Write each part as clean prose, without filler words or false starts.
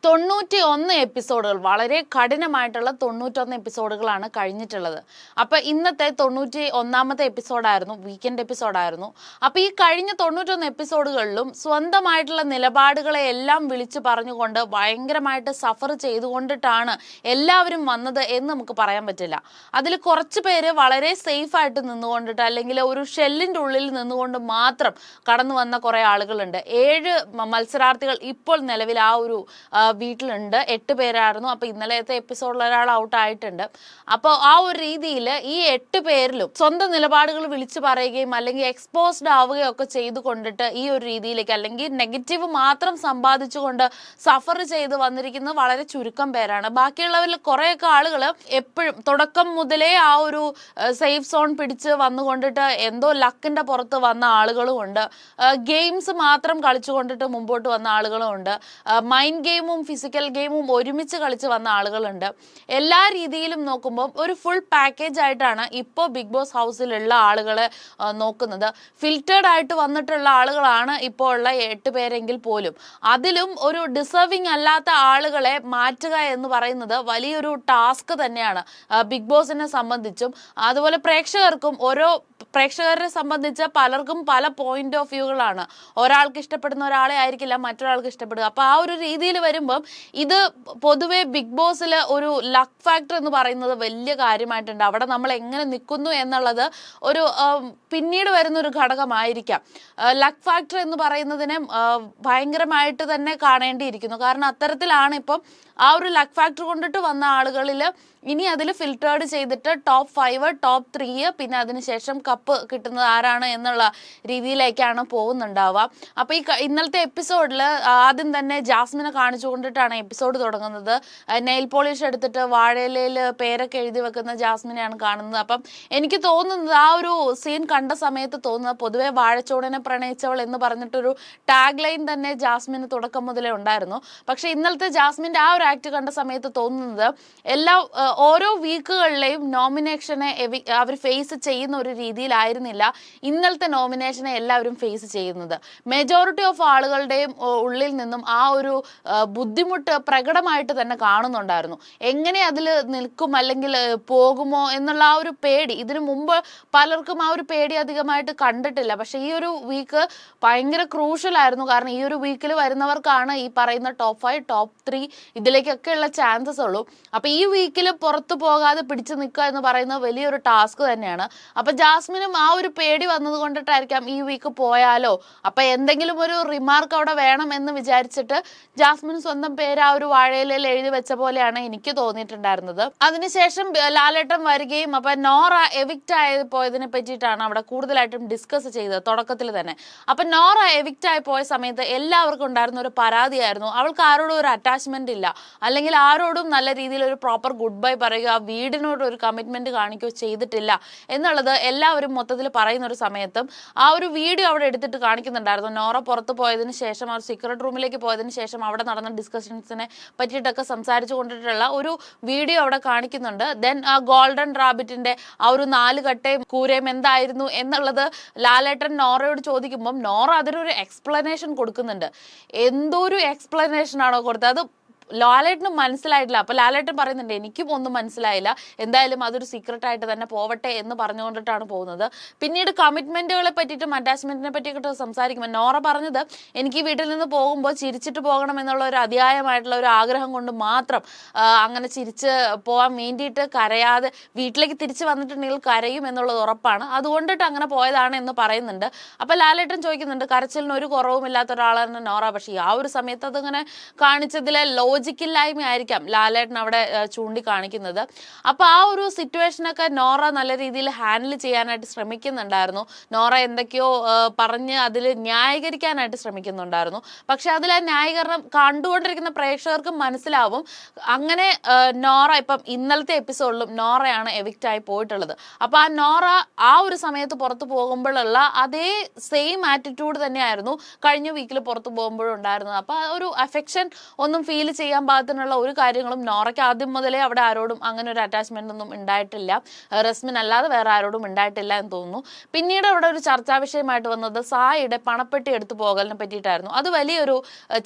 91 എപ്പിസോഡുകൾ, വളരെ കഠിനമായിട്ടുള്ള 91 എപ്പിസോഡുകളാണ് കഴിഞ്ഞിട്ടുള്ളത്. അപ്പോൾ ഇന്നത്തെ 91ാമത്തെ എപ്പിസോഡായിരുന്നു, വീക്കെൻഡ് എപ്പിസോഡായിരുന്നു. അപ്പോൾ ഈ കഴിഞ്ഞ 91 എപ്പിസോഡുകളിലും സ്വന്തമായിട്ടുള്ള നിലപാടുകളെ എല്ലാം വിളിച്ചു പറഞ്ഞുകൊണ്ട് ഭയങ്കരമായിട്ട് സഫർ ചെയ്തുകൊണ്ടിട്ടാണ് എല്ലാവരും വന്നത് എന്ന് നമുക്ക് പറയാൻ പറ്റില്ല. അതിൽ കുറച്ച് പേര് വളരെ സേഫായിട്ട് നിന്നുകൊണ്ടിട്ട്, അല്ലെങ്കിൽ ഒരു ഷെല്ലിൻ്റെ ഉള്ളിൽ നിന്നുകൊണ്ട് മാത്രം കടന്നു വന്ന കുറേ ആളുകളുണ്ട്. 7 മത്സരാർത്ഥികൾ ഇപ്പോൾ നിലവിൽ ആ ഒരു വീട്ടിലുണ്ട്. 8 പേരായിരുന്നു. അപ്പോൾ ഇന്നലത്തെ എപ്പിസോഡിൽ ഒരാൾ ഔട്ട് ആയിട്ടുണ്ട്. അപ്പോൾ ആ ഒരു രീതിയിൽ ഈ 8 പേരിലും സ്വന്തം നിലപാടുകൾ വിളിച്ചു പറയുകയും അല്ലെങ്കിൽ എക്സ്പോസ്ഡ് ആവുകയും ഒക്കെ ചെയ്തു കൊണ്ടിട്ട് ഈ ഒരു രീതിയിലേക്ക്, അല്ലെങ്കിൽ നെഗറ്റീവ് മാത്രം സമ്പാദിച്ചുകൊണ്ട് സഫർ ചെയ്ത് വന്നിരിക്കുന്നത് വളരെ ചുരുക്കം പേരാണ്. ബാക്കിയുള്ളവരിൽ കുറേയൊക്കെ ആളുകൾ എപ്പോഴും തുടക്കം മുതലേ ആ ഒരു സേഫ് സോൺ പിടിച്ച് വന്നുകൊണ്ടിട്ട് എന്തോ ലക്കിന്റെ പുറത്ത് വന്ന ആളുകളും ഉണ്ട്. ഗെയിംസ് മാത്രം കളിച്ചുകൊണ്ടിട്ട് മുമ്പോട്ട് വന്ന ആളുകളും ഉണ്ട്. മൈൻഡ് ഗെയിമും ഫിസിക്കൽ ഗെയിമും ഒരുമിച്ച് കളിച്ച് വന്ന ആളുകളുണ്ട്. എല്ലാ രീതിയിലും നോക്കുമ്പോൾ ഒരു ഫുൾ പാക്കേജ് ആയിട്ടാണ് ഇപ്പോൾ ബിഗ് ബോസ് ഹൗസിലുള്ള ആളുകളെ നോക്കുന്നത്. ഫിൽറ്റേർഡ് ആയിട്ട് വന്നിട്ടുള്ള ആളുകളാണ് ഇപ്പോൾ ഉള്ള 8 പേരെങ്കിൽ പോലും അതിലും ഒരു ഡിസേർവിങ് അല്ലാത്ത ആളുകളെ മാറ്റുക എന്ന് പറയുന്നത് വലിയൊരു ടാസ്ക് തന്നെയാണ് ബിഗ് ബോസിനെ സംബന്ധിച്ചും. അതുപോലെ പ്രേക്ഷകർക്കും, ഓരോ പ്രേക്ഷകരെ സംബന്ധിച്ച് പലർക്കും പല പോയിന്റ് ഓഫ് വ്യൂകളാണ്. ഒരാൾക്ക് ഇഷ്ടപ്പെടുന്ന ഒരാളെ ആയിരിക്കില്ല മറ്റൊരാൾക്ക് ഇഷ്ടപ്പെടുക. അപ്പോൾ ആ ഒരു രീതിയിൽ വരുമ്പം ഇത് പൊതുവെ ബിഗ് ബോസിൽ ഒരു ലക്ക് ഫാക്ടർ എന്ന് പറയുന്നത് വലിയ കാര്യമായിട്ടുണ്ട്. അവിടെ നമ്മൾ എങ്ങനെ നിൽക്കുന്നു എന്നുള്ളത് ഒരു പിന്നീട് വരുന്നൊരു ഘടകമായിരിക്കാം. ലക്ക് ഫാക്ടർ എന്ന് പറയുന്നതിനെ ഭയങ്കരമായിട്ട് തന്നെ കാണേണ്ടിയിരിക്കുന്നു. കാരണം അത്തരത്തിലാണ് ഇപ്പം ആ ഒരു ലക്ക് ഫാക്ടർ കൊണ്ടിട്ട് വന്ന ആളുകളിൽ ഇനി അതിൽ ഫിൽറ്റേർഡ് ചെയ്തിട്ട് ടോപ്പ് 5, ടോപ്പ് 3, പിന്നെ അതിനുശേഷം കപ്പ് കിട്ടുന്നത് ആരാണ് എന്നുള്ള രീതിയിലേക്കാണ് പോകുന്നുണ്ടാവുക. അപ്പോൾ ഈ ഇന്നലത്തെ എപ്പിസോഡിൽ ആദ്യം തന്നെ ജാസ്മിനെ കാണിച്ചുകൊണ്ടിട്ടാണ് എപ്പിസോഡ് തുടങ്ങുന്നത്. നെയിൽ പോളിഷ് എടുത്തിട്ട് വാഴയിലയിൽ പേരൊക്കെ എഴുതി വെക്കുന്ന ജാസ്മിനെയാണ് കാണുന്നത്. അപ്പം എനിക്ക് തോന്നുന്നത് ആ ഒരു സീൻ കണ്ട സമയത്ത് തോന്നുന്നത് പൊതുവെ വാഴച്ചോടിനെ പ്രണയിച്ചവൾ എന്ന് പറഞ്ഞിട്ടൊരു ടാഗ് ലൈൻ തന്നെ ജാസ്മിന് തുടക്കം മുതലേ ഉണ്ടായിരുന്നു. പക്ഷെ ഇന്നലത്തെ ജാസ്മിൻ്റെ ആ ഒരു ആക്ട് കണ്ട സമയത്ത് തോന്നുന്നത് ഓരോ വീക്കുകളിലെയും നോമിനേഷനെ അവർ ഫേസ് ചെയ്യുന്ന ഒരു രീതിയിലായിരുന്നില്ല ഇന്നലത്തെ നോമിനേഷനെ എല്ലാവരും ഫേസ് ചെയ്യുന്നത്. മെജോറിറ്റി ഓഫ് ആളുകളുടെയും ഉള്ളിൽ നിന്നും ആ ഒരു ബുദ്ധിമുട്ട് പ്രകടമായിട്ട് തന്നെ കാണുന്നുണ്ടായിരുന്നു. എങ്ങനെ അതിൽ നിൽക്കും അല്ലെങ്കിൽ പോകുമോ എന്നുള്ള ആ ഒരു പേടി, ഇതിനു മുമ്പ് പലർക്കും ആ ഒരു പേടി അധികമായിട്ട് കണ്ടിട്ടില്ല. പക്ഷെ ഈ ഒരു വീക്ക് ഭയങ്കര ക്രൂഷ്യൽ ആയിരുന്നു. കാരണം ഈ ഒരു വീക്കിൽ വരുന്നവർക്കാണ് ഈ പറയുന്ന ടോപ്പ് 5, ടോപ്പ് 3 ഇതിലേക്കൊക്കെ ഉള്ള ചാൻസസ് ഉള്ളൂ. അപ്പൊ ഈ വീക്കിൽ പുറത്തു പോകാതെ പിടിച്ചു നിൽക്കുക എന്ന് പറയുന്നത് വലിയൊരു ടാസ്ക് തന്നെയാണ്. അപ്പൊ ജാസ്മിനും ആ ഒരു പേടി വന്നത് കൊണ്ടിട്ടായിരിക്കാം ഈ വീക്ക് പോയാലോ, അപ്പൊ എന്തെങ്കിലും ഒരു റിമാർക്ക് അവിടെ വേണം എന്ന് വിചാരിച്ചിട്ട് ജാസ്മിൻ സ്വന്തം പേര് ആ ഒരു വാഴയിലയിൽ എഴുതി വെച്ച പോലെയാണ് എനിക്ക് തോന്നിയിട്ടുണ്ടായിരുന്നത്. അതിനുശേഷം ലാലേട്ടൻ വരികയും അപ്പൊ നോറ എവിക്റ്റ് ആയി പോയതിനെ പറ്റിയിട്ടാണ് അവിടെ കൂടുതലായിട്ടും ഡിസ്കസ് ചെയ്തത് തുടക്കത്തിൽ തന്നെ. അപ്പൊ നോറ എവിക്റ്റ് ആയി പോയ സമയത്ത് എല്ലാവർക്കും ഉണ്ടായിരുന്ന ഒരു പരാതിയായിരുന്നു, അവൾക്ക് ആരോടും ഒരു അറ്റാച്ച്മെന്റ് ഇല്ല, അല്ലെങ്കിൽ ആരോടും നല്ല രീതിയിൽ ഒരു പ്രോപ്പർ ഗുഡ് ബൈ പറയുക, വീടിനോട് ഒരു കമ്മിറ്റ്മെന്റ് കാണിക്കുകയോ ചെയ്തിട്ടില്ല എന്നുള്ളത് എല്ലാവരും മൊത്തത്തിൽ പറയുന്ന ഒരു സമയത്തും ആ ഒരു വീഡിയോ അവിടെ എടുത്തിട്ട് കാണിക്കുന്നുണ്ടായിരുന്നു. നോറ പുറത്ത് പോയതിന് ശേഷം, ആ സീക്രട്ട് റൂമിലേക്ക് പോയതിന് ശേഷം അവിടെ നടന്ന ഡിസ്കഷൻസിനെ പറ്റിയിട്ടൊക്കെ സംസാരിച്ചു കൊണ്ടിട്ടുള്ള ഒരു വീഡിയോ അവിടെ കാണിക്കുന്നുണ്ട്. ദെൻ ആ ഗോൾഡൻ റാബിറ്റിന്റെ ആ ഒരു 4 കട്ടയും കൂരയും എന്തായിരുന്നു എന്നുള്ളത് ലാലേട്ടൻ നോറയോട് ചോദിക്കുമ്പം നോറ അതിനൊരു എക്സ്പ്ലനേഷൻ കൊടുക്കുന്നുണ്ട്. എന്തോ ഒരു എക്സ്പ്ലനേഷൻ ആണോ കൊടുത്തത്, അത് ലാലേട്ടന് മനസ്സിലായിട്ടില്ല. അപ്പൊ ലാലേട്ടൻ പറയുന്നുണ്ട് എനിക്കും ഒന്നും മനസ്സിലായില്ല, എന്തായാലും അതൊരു സീക്രട്ട് ആയിട്ട് തന്നെ പോവട്ടെ എന്ന് പറഞ്ഞുകൊണ്ടിട്ടാണ് പോകുന്നത്. പിന്നീട് കമ്മിറ്റ്മെന്റുകളെ പറ്റിയിട്ടും അറ്റാച്ച്മെന്റിനെ പറ്റിയിട്ട് സംസാരിക്കുമ്പോൾ നോറ പറഞ്ഞത്, എനിക്ക് വീട്ടിൽ നിന്ന് പോകുമ്പോൾ ചിരിച്ചിട്ട് പോകണം എന്നുള്ള ഒരു അതിയായമായിട്ടുള്ള ഒരു ആഗ്രഹം കൊണ്ട് മാത്രം അങ്ങനെ ചിരിച്ച് പോകാൻ വേണ്ടിയിട്ട് കരയാതെ വീട്ടിലേക്ക് തിരിച്ചു വന്നിട്ടുണ്ടെങ്കിൽ കരയും എന്നുള്ളത് ഉറപ്പാണ്, അതുകൊണ്ടിട്ട് അങ്ങനെ പോയതാണ് എന്ന് പറയുന്നുണ്ട്. അപ്പൊ ലാലേട്ടൻ ചോദിക്കുന്നുണ്ട്, കരച്ചിലിന് ഒരു കുറവുമില്ലാത്ത ഒരാളാണ് നോറ, പക്ഷേ ആ ഒരു സമയത്ത് അതിങ്ങനെ കാണിച്ചതിലെ ലോജിക്കില്ലായ്മയായിരിക്കാം ലാലേട്ടൻ അവിടെ ചൂണ്ടിക്കാണിക്കുന്നത്. അപ്പോൾ ആ ഒരു സിറ്റുവേഷനൊക്കെ നോറ നല്ല രീതിയിൽ ഹാൻഡിൽ ചെയ്യാനായിട്ട് ശ്രമിക്കുന്നുണ്ടായിരുന്നു. നോറ എന്തൊക്കെയോ പറഞ്ഞ് അതിൽ ന്യായീകരിക്കാനായിട്ട് ശ്രമിക്കുന്നുണ്ടായിരുന്നു. പക്ഷെ അതിൽ ആ ന്യായീകരണം കണ്ടുകൊണ്ടിരിക്കുന്ന പ്രേക്ഷകർക്ക് മനസ്സിലാവും. അങ്ങനെ നോറ ഇപ്പം ഇന്നലത്തെ എപ്പിസോഡിലും നോറയാണ് എവിക്റ്റ് ആയി പോയിട്ടുള്ളത്. അപ്പോൾ ആ നോറ ആ ഒരു സമയത്ത് പുറത്തു പോകുമ്പോഴുള്ള അതേ സെയിം ആറ്റിറ്റ്യൂഡ് തന്നെയായിരുന്നു കഴിഞ്ഞ വീക്കിൽ പുറത്തു പോകുമ്പോഴും ഉണ്ടായിരുന്നത്. അപ്പോൾ ആ ഒരു അഫെക്ഷൻ ഒന്നും ഫീൽ ചെയ്യാൻ പാകത്തിനുള്ള ഒരു കാര്യങ്ങളും നോറയ്ക്ക് ആദ്യം മുതലേ അവിടെ ആരോടും അങ്ങനെ ഒരു അറ്റാച്ച്മെന്റ് ഒന്നും ഉണ്ടായിട്ടില്ല. റസ്മിൻ അല്ലാതെ വേറെ ആരോടും ഉണ്ടായിട്ടില്ല എന്ന് തോന്നുന്നു. പിന്നീട് അവിടെ ഒരു ചർച്ചാ വിഷയമായിട്ട് വന്നത് സായിയുടെ പണപ്പെട്ടി എടുത്തു പോകലിനെ പറ്റിയിട്ടായിരുന്നു. അത് വലിയൊരു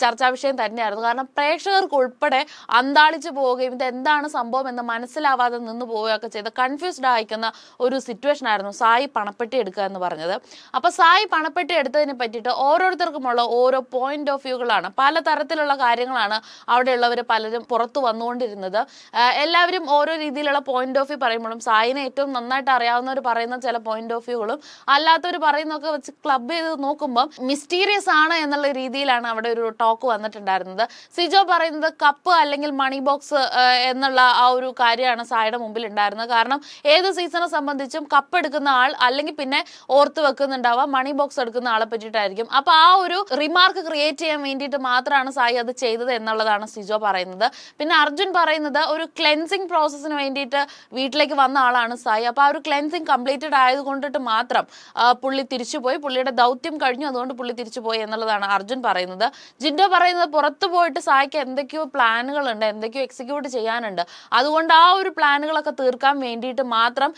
ചർച്ചാ വിഷയം തന്നെയായിരുന്നു. കാരണം പ്രേക്ഷകർക്ക് ഉൾപ്പെടെ അന്താളിച്ചു പോവുകയും ഇത് എന്താണ് സംഭവം എന്ന് മനസ്സിലാവാതെ നിന്ന് പോവുകയൊക്കെ ചെയ്ത് കൺഫ്യൂസ്ഡ് ആയിക്കുന്ന ഒരു സിറ്റുവേഷൻ ആയിരുന്നു സായി പണപ്പെട്ടി എടുക്കുക എന്ന് പറഞ്ഞത്. അപ്പൊ സായി പണപ്പെട്ടി എടുത്തതിനെ പറ്റിയിട്ട് ഓരോരുത്തർക്കുമുള്ള ഓരോ പോയിന്റ് ഓഫ് വ്യൂകളാണ്, പലതരത്തിലുള്ള കാര്യങ്ങളാണ് അവിടെയുള്ളവർ പലരും പുറത്തു വന്നുകൊണ്ടിരുന്നത്. എല്ലാവരും ഓരോ രീതിയിലുള്ള പോയിന്റ് ഓഫ് വ്യൂ പറയുമ്പോഴും സായിനെ ഏറ്റവും നന്നായിട്ട് അറിയാവുന്നവർ പറയുന്ന ചില പോയിന്റ് ഓഫ് വ്യൂകളും അല്ലാത്തവർ പറയുന്നൊക്കെ വെച്ച് ക്ലബ് ചെയ്ത് നോക്കുമ്പോൾ മിസ്റ്റീരിയസ് ആണ് എന്നുള്ള രീതിയിലാണ് അവിടെ ഒരു ടോക്ക് വന്നിട്ടുണ്ടായിരുന്നത്. സിജോ പറയുന്നത് കപ്പ് അല്ലെങ്കിൽ മണി ബോക്സ് എന്നുള്ള ആ ഒരു കാര്യമാണ് സായിയുടെ മുമ്പിൽ ഉണ്ടായിരുന്നത്. കാരണം ഏത് സീസണെ സംബന്ധിച്ചും കപ്പ് എടുക്കുന്ന ആൾ അല്ലെങ്കിൽ പിന്നെ ഓർത്ത് വെക്കുന്നുണ്ടാവുക മണി ബോക്സ് എടുക്കുന്ന ആളെ പറ്റിയിട്ടായിരിക്കും. അപ്പൊ ആ ഒരു റിമാർക്ക് ക്രിയേറ്റ് ചെയ്യാൻ വേണ്ടിയിട്ട് മാത്രമാണ് സായി അത് ചെയ്തത് എന്നുള്ളതാണ് സിജോ പറയുന്നത്. പിന്നെ അർജുൻ പറയുന്നത് ഒരു ക്ലെൻസിങ് പ്രോസസ്സിന് വേണ്ടിയിട്ട് വീട്ടിലേക്ക് വന്ന ആളാണ് സായി. അപ്പൊ ആ ഒരു ക്ലെൻസിങ് കംപ്ലീറ്റഡ് ആയതുകൊണ്ടിട്ട് മാത്രം പുള്ളി തിരിച്ചുപോയി, പുള്ളിയുടെ ദൗത്യം കഴിഞ്ഞു, അതുകൊണ്ട് പുള്ളി തിരിച്ചുപോയി എന്നുള്ളതാണ് അർജുൻ പറയുന്നത്. ജിൻഡോ പറയുന്നത് പുറത്തു പോയിട്ട് സായിക്ക് എന്തൊക്കെയോ പ്ലാനുകളുണ്ട്, എന്തൊക്കെയോ എക്സിക്യൂട്ട് ചെയ്യാനുണ്ട്, അതുകൊണ്ട് ആ ഒരു പ്ലാനുകളൊക്കെ തീർക്കാൻ വേണ്ടിയിട്ട് മാത്രം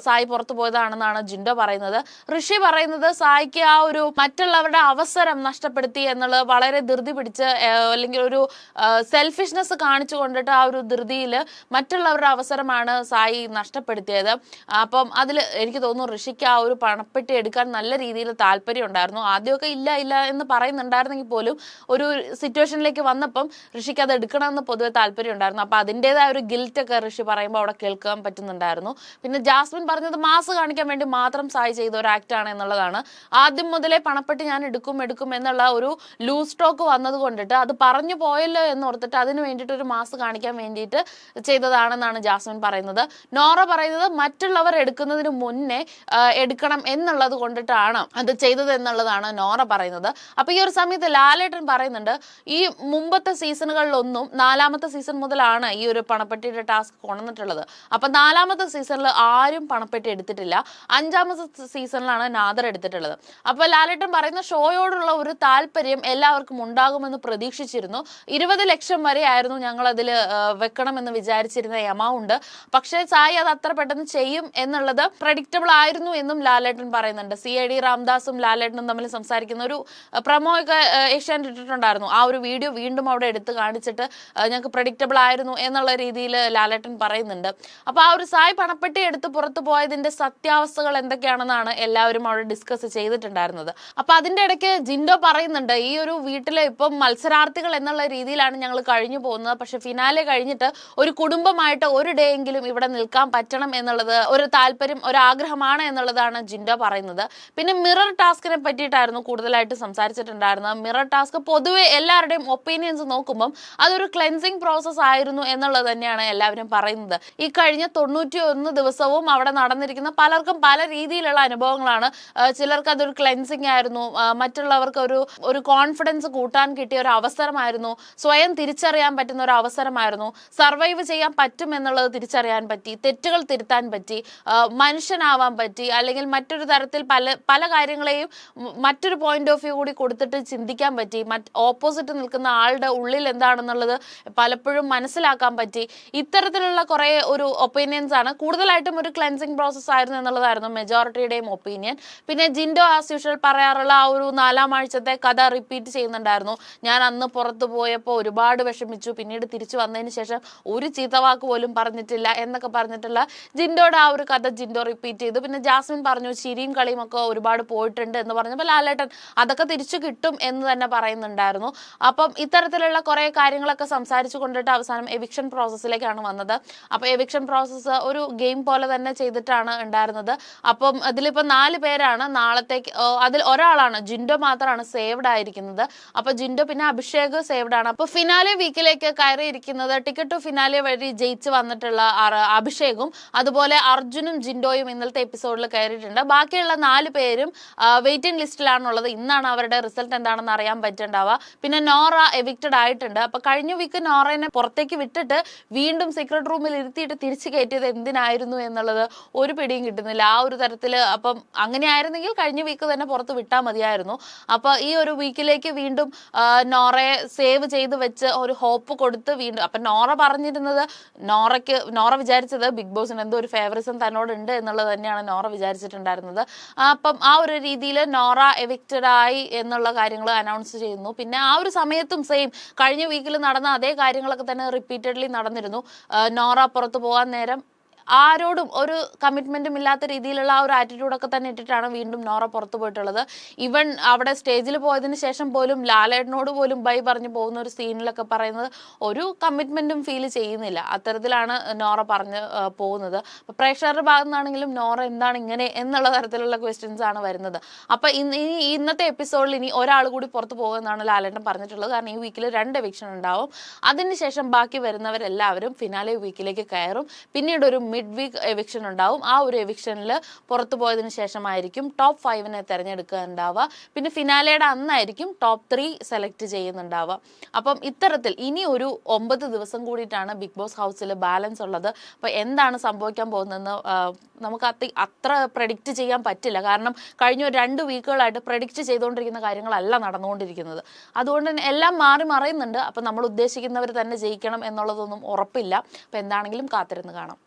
സായി പുറത്തു പോയതാണെന്നാണ് ജിൻഡോ പറയുന്നത്. ഋഷി പറയുന്നത് സായിക്ക് ആ ഒരു മറ്റുള്ളവരുടെ അവസരം നഷ്ടപ്പെടുത്തി എന്നുള്ളത് വളരെ ധൃതി പിടിച്ച് അല്ലെങ്കിൽ ഒരു സെൽഫിഷ്നെസ് കാണിച്ചു കൊണ്ടിട്ട് ആ ഒരു ധൃതിയിൽ മറ്റുള്ളവരുടെ അവസരമാണ് സായി നഷ്ടപ്പെടുത്തിയത്. അപ്പം അതിൽ എനിക്ക് തോന്നുന്നു ഋഷിക്ക് ആ ഒരു പണപ്പെട്ടി എടുക്കാൻ നല്ല രീതിയിൽ താല്പര്യം ഉണ്ടായിരുന്നു. ആദ്യമൊക്കെ ഇല്ല ഇല്ല എന്ന് പറയുന്നുണ്ടായിരുന്നെങ്കിൽ പോലും ഒരു സിറ്റുവേഷനിലേക്ക് വന്നപ്പം ഋഷിക്ക് അത് എടുക്കണമെന്ന് പൊതുവെ താല്പര്യം ഉണ്ടായിരുന്നു. അപ്പൊ അതിൻ്റെതായ ഒരു ഗിൽറ്റ് ഒക്കെ ഋഷി പറയുമ്പോൾ അവിടെ കേൾക്കാൻ പറ്റുന്നുണ്ടായിരുന്നു. പിന്നെ ജാസ്മിൻ പറഞ്ഞത് മാസ് കാണിക്കാൻ വേണ്ടി മാത്രം സായി ചെയ്ത ഒരു ആക്ട് ആണ് എന്നുള്ളതാണ്. ആദ്യം മുതലേ പണപ്പെട്ടി ഞാൻ എടുക്കും എന്നുള്ള ഒരു ലൂസ് ടോക്ക് വന്നത് കൊണ്ടിട്ട് അത് പറഞ്ഞു പോയല്ലോ എന്ന് ഓർത്തിട്ട് അതിന് വേണ്ടിയിട്ട് ഒരു മാസ് കാണിക്കാൻ വേണ്ടിയിട്ട് ചെയ്തതാണെന്നാണ് ജാസ്മിൻ പറയുന്നത്. നോറ പറയുന്നത് മറ്റുള്ളവർ എടുക്കുന്നതിന് മുന്നേ എടുക്കണം എന്നുള്ളത് കൊണ്ടിട്ടാണ് അത് ചെയ്തത് എന്നുള്ളതാണ് നോറ പറയുന്നത്. അപ്പൊ ഈ ഒരു സമയത്ത് ലാലേട്ടൻ പറയുന്നുണ്ട് ഈ മുമ്പത്തെ സീസണുകളിലൊന്നും 4ാമത്തെ സീസൺ മുതലാണ് ഈ ഒരു പണപ്പെട്ടിയുടെ ടാസ്ക് കൊണ്ടുവന്നിട്ടുള്ളത്. അപ്പൊ 4ാമത്തെ സീസണിൽ ആരും പണപ്പെട്ടി എടുത്തിട്ടില്ല, 5ാമത്തെ സീസണിലാണ് നാദർ എടുത്തിട്ടുള്ളത്. അപ്പൊ ലാലേട്ടൻ പറയുന്ന ഷോയോടുള്ള ഒരു താല്പര്യം എല്ലാവർക്കും ഉണ്ടാകുമെന്ന് പ്രതീക്ഷിച്ചിരുന്നു. 20 ലക്ഷം വരെ ആയിരുന്നു ഞങ്ങൾ അതിൽ വെക്കണമെന്ന് വിചാരിച്ചിരുന്ന എമൗണ്ട്. പക്ഷേ സായി അത് അത്ര പെട്ടെന്ന് ചെയ്യും എന്നുള്ളത് പ്രഡിക്റ്റബിൾ ആയിരുന്നു എന്നും ലാലേട്ടൻ പറയുന്നുണ്ട്. CID രാംദാസും ലാലേട്ടനും തമ്മിൽ സംസാരിക്കുന്ന ഒരു പ്രമോ ഒക്കെ ഏഷ്യാനെറ്റ് ഇട്ടിട്ടുണ്ടായിരുന്നു. ആ ഒരു വീഡിയോ വീണ്ടും അവിടെ എടുത്ത് കാണിച്ചിട്ട് ഞങ്ങൾക്ക് പ്രഡിക്റ്റബിൾ ആയിരുന്നു എന്നുള്ള രീതിയിൽ ലാലേട്ടൻ പറയുന്നുണ്ട്. അപ്പൊ ആ ഒരു സായി പണപ്പെട്ടി എടുത്ത് പുറത്തു പോയതിന്റെ സത്യാവസ്ഥകൾ എന്തൊക്കെയാണെന്നാണ് എല്ലാവരും അവിടെ ഡിസ്കസ് ചെയ്തിട്ടുണ്ടായിരുന്നത്. അപ്പൊ അതിന്റെ ഇടയ്ക്ക് ജിൻഡോ പറയുന്നുണ്ട് ഈ ഒരു വീട്ടിലെ ഇപ്പം മത്സരാർത്ഥികൾ എന്നുള്ള രീതിയിലാണ് ഞങ്ങൾ കഴിഞ്ഞു പോകുന്നത്, പക്ഷെ ഫിനാലെ കഴിഞ്ഞിട്ട് ഒരു കുടുംബമായിട്ട് ഒരു ഡേ എങ്കിലും ഇവിടെ നിൽക്കാൻ പറ്റണം എന്നുള്ളത് ഒരു താല്പര്യം, ഒരു ആഗ്രഹമാണ് എന്നുള്ളതാണ് ജിൻഡോ പറയുന്നത്. പിന്നെ മിറർ ടാസ്കിനെ പറ്റിയിട്ടായിരുന്നു കൂടുതലായിട്ട് സംസാരിച്ചിട്ടുണ്ടായിരുന്നത്. മിറർ ടാസ്ക് പൊതുവെ എല്ലാവരുടെയും ഒപ്പീനിയൻസ് നോക്കുമ്പോൾ അതൊരു ക്ലെൻസിങ് പ്രോസസ് ആയിരുന്നു എന്നുള്ളത് തന്നെയാണ് എല്ലാവരും പറയുന്നത്. ഈ കഴിഞ്ഞ 91 ദിവസവും അവിടെ നടന്നിരിക്കുന്ന പലർക്കും പല രീതിയിലുള്ള അനുഭവങ്ങളാണ്. ചിലർക്ക് അതൊരു ക്ലെൻസിങ് ആയിരുന്നു, മറ്റുള്ളവർക്ക് ഒരു കോൺഫിഡൻസ് കൂട്ടാൻ കിട്ടിയ ഒരു അവസരമായിരുന്നു, സ്വയം തിരിച്ചറിയാൻ പറ്റുന്ന ഒരു അവസരമായിരുന്നു, സർവൈവ് ചെയ്യാൻ പറ്റും എന്നുള്ളത് തിരിച്ചറിയാൻ പറ്റി, തെറ്റുകൾ തിരുത്താൻ പറ്റി, മനുഷ്യനാവാൻ പറ്റി, അല്ലെങ്കിൽ മറ്റൊരു തരത്തിൽ പല കാര്യങ്ങളെയും മറ്റൊരു പോയിന്റ് ഓഫ് വ്യൂ കൂടി കൊടുത്തിട്ട് ചിന്തിക്കാൻ പറ്റി, ഓപ്പോസിറ്റ് നിൽക്കുന്ന ആളുടെ ഉള്ളിൽ എന്താണെന്നുള്ളത് പലപ്പോഴും മനസ്സിലാക്കാൻ പറ്റി. ഇത്തരത്തിലുള്ള കുറെ ഒരു ഒപ്പീനിയൻസ് ആണ്. കൂടുതലായിട്ടും ഒരു ക്ലെൻസിങ് പ്രോസസ് ആയിരുന്നു എന്നുള്ളതായിരുന്നു മെജോറിറ്റിയുടെയും ഒപ്പീനിയൻ. പിന്നെ ജിൻഡോ ആസ് യൂഷ്വൽ പറയാറുള്ള ആ ഒരു 4ാം ആഴ്ചത്തെ കഥ റിപ്പീറ്റ് ചെയ്യുന്നുണ്ടായിരുന്നു. ഞാൻ അന്ന് പുറത്തു പോയപ്പോൾ ഒരുപാട് വിഷമിച്ചു, പിന്നീട് തിരിച്ചു വന്നതിന് ശേഷം ഒരു ചീത്തവാക്ക് പോലും പറഞ്ഞിട്ടില്ല എന്നൊക്കെ പറഞ്ഞിട്ടുള്ള ജിൻഡോയുടെ ആ ഒരു കഥ ജിൻഡോ റിപ്പീറ്റ് ചെയ്തു. പിന്നെ ജാസ്മിൻ പറഞ്ഞു ചിരിയും കളിയും ഒക്കെ ഒരുപാട് പോയിട്ടുണ്ട് എന്ന് പറഞ്ഞപ്പോൾ ലാലേട്ടൻ അതൊക്കെ തിരിച്ചു കിട്ടും എന്ന് തന്നെ പറയുന്നുണ്ടായിരുന്നു. അപ്പം ഇത്തരത്തിലുള്ള കുറെ കാര്യങ്ങളൊക്കെ സംസാരിച്ചു കൊണ്ടിട്ട് അവസാനം എവിക്ഷൻ പ്രോസസ്സിലേക്കാണ് വന്നത്. അപ്പൊ എവിക്ഷൻ പ്രോസസ്സ് ഒരു ഗെയിം പോലെ തന്നെ ചെയ്തിട്ടാണ് ഉണ്ടായിരുന്നത്. അപ്പം അതിലിപ്പോ 4 പേരാണ് നാളത്തേക്ക്, അതിൽ ഒരാളാണ് ജിൻഡോ മാത്രമാണ് സേവ്ഡ് ആയിരിക്കുന്നത്. അപ്പൊ ജിൻഡോ പിന്നെ അഭിഷേക് സേവ്ഡ് ആണ്. അപ്പൊ ഫിനാലെ വീക്കിലേക്ക് കയറിയിരിക്കുന്നത് ടിക്കറ്റ് ടു ഫിനാലെ വഴി ജയിച്ച് വന്നിട്ടുള്ള അഭിഷേകും അതുപോലെ അർജുനും ജിൻഡോയും ഇന്നലത്തെ എപ്പിസോഡിൽ കയറിയിട്ടുണ്ട്. ബാക്കിയുള്ള 4 പേരും വെയിറ്റിംഗ് ലിസ്റ്റിലാണുള്ളത്. ഇന്നാണ് അവരുടെ റിസൾട്ട് എന്താണെന്ന് അറിയാൻ പറ്റുണ്ടാവുക. പിന്നെ നോറ എവിക്റ്റഡ് ആയിട്ടുണ്ട്. അപ്പൊ കഴിഞ്ഞ വീക്ക് നോറയെ പുറത്തേക്ക് വിട്ടിട്ട് വീണ്ടും സീക്രട്ട് റൂമിൽ ഇരുത്തിയിട്ട് തിരിച്ചു കയറ്റിയത് എന്തിനായിരുന്നു എന്നുള്ളത് ഒരു പിടിയും കിട്ടുന്നില്ല. ആ ഒരു തരത്തില് അപ്പം അങ്ങനെ ആയിരുന്നെങ്കിൽ കഴിഞ്ഞ വീക്ക് തന്നെ പുറത്ത് വിട്ടാൽ മതിയായിരുന്നു. അപ്പൊ ഈ ഒരു വീക്കിലേക്ക് വീണ്ടും നോറയെ സേവ് ചെയ്ത് വെച്ച് ഒരു ഹോപ്പ് കൊടുത്ത് വീണ്ടും അപ്പം നോറ പറഞ്ഞിരുന്നത് നോറ വിചാരിച്ചത് ബിഗ് ബോസിന് എന്തോ ഒരു ഫേവറിസം തന്നോടുണ്ട് എന്നുള്ളത് തന്നെയാണ് നോറ വിചാരിച്ചിട്ടുണ്ടായിരുന്നത്. അപ്പം ആ ഒരു രീതിയിൽ നോറ എവിക്റ്റഡ് ആയി എന്നുള്ള കാര്യങ്ങൾ അനൗൺസ് ചെയ്യുന്നു. പിന്നെ ആ ഒരു സമയത്തും സെയിം കഴിഞ്ഞ വീക്കിൽ നടന്ന അതേ കാര്യങ്ങളൊക്കെ തന്നെ റിപ്പീറ്റഡ്ലി നടന്നിരുന്നു. നോറ പുറത്തു പോകാൻ നേരം ആരോടും ഒരു കമ്മിറ്റ്മെന്റും ഇല്ലാത്ത രീതിയിലുള്ള ആ ഒരു ആറ്റിറ്റ്യൂഡൊക്കെ തന്നെ ഇട്ടിട്ടാണ് വീണ്ടും നോറ പുറത്തു പോയിട്ടുള്ളത്. ഈവൻ അവിടെ സ്റ്റേജിൽ പോയതിന് ശേഷം പോലും ലാലേട്ടനോട് പോലും ബൈ പറഞ്ഞു പോകുന്ന ഒരു സീനിലൊക്കെ പറയുന്നത് ഒരു കമ്മിറ്റ്മെന്റും ഫീൽ ചെയ്യുന്നില്ല. അത്തരത്തിലാണ് നോറ പറഞ്ഞ് പോകുന്നത്. അപ്പൊ പ്രേക്ഷകരുടെ ഭാഗത്തു നിന്നാണെങ്കിലും നോറ എന്താണ് ഇങ്ങനെ എന്നുള്ള തരത്തിലുള്ള ക്വസ്റ്റ്യൻസ് ആണ് വരുന്നത്. അപ്പൊ ഇന്നത്തെ എപ്പിസോഡിൽ ഇനി ഒരാൾ കൂടി പുറത്തു പോകുമെന്നാണ് ലാലേട്ടൻ പറഞ്ഞിട്ടുള്ളത്. കാരണം ഈ വീക്കിൽ 2 എവിക്ഷൻ ഉണ്ടാവും. അതിനുശേഷം ബാക്കി വരുന്നവരെല്ലാവരും ഫിനാലെ വീക്കിലേക്ക് കയറും. പിന്നീട് ഒരു മിഡ് വീക്ക് എവിക്ഷൻ ഉണ്ടാവും. ആ ഒരു എവിക്ഷനിൽ പുറത്തു പോയതിനു ശേഷമായിരിക്കും ടോപ്പ് 5 തിരഞ്ഞെടുക്കുക ഉണ്ടാവുക. പിന്നെ ഫിനാലയുടെ അന്നായിരിക്കും ടോപ്പ് 3 സെലക്ട് ചെയ്യുന്നുണ്ടാവുക. അപ്പം ഇത്തരത്തിൽ ഇനി ഒരു 9 ദിവസം കൂടിയിട്ടാണ് ബിഗ് ബോസ് ഹൗസിൽ ബാലൻസ് ഉള്ളത്. അപ്പോൾ എന്താണ് സംഭവിക്കാൻ പോകുന്നതെന്ന് നമുക്ക് അത്ര പ്രഡിക്റ്റ് ചെയ്യാൻ പറ്റില്ല. കാരണം കഴിഞ്ഞ 2 വീക്കുകളായിട്ട് പ്രഡിക്റ്റ് ചെയ്തുകൊണ്ടിരിക്കുന്ന കാര്യങ്ങളല്ല നടന്നുകൊണ്ടിരിക്കുന്നത്. അതുകൊണ്ട് തന്നെ എല്ലാം മാറി മറയുന്നുണ്ട്. അപ്പം നമ്മൾ ഉദ്ദേശിക്കുന്നവർ തന്നെ ജയിക്കണം എന്നുള്ളതൊന്നും ഉറപ്പില്ല. അപ്പം എന്താണെങ്കിലും കാത്തിരുന്ന് കാണാം.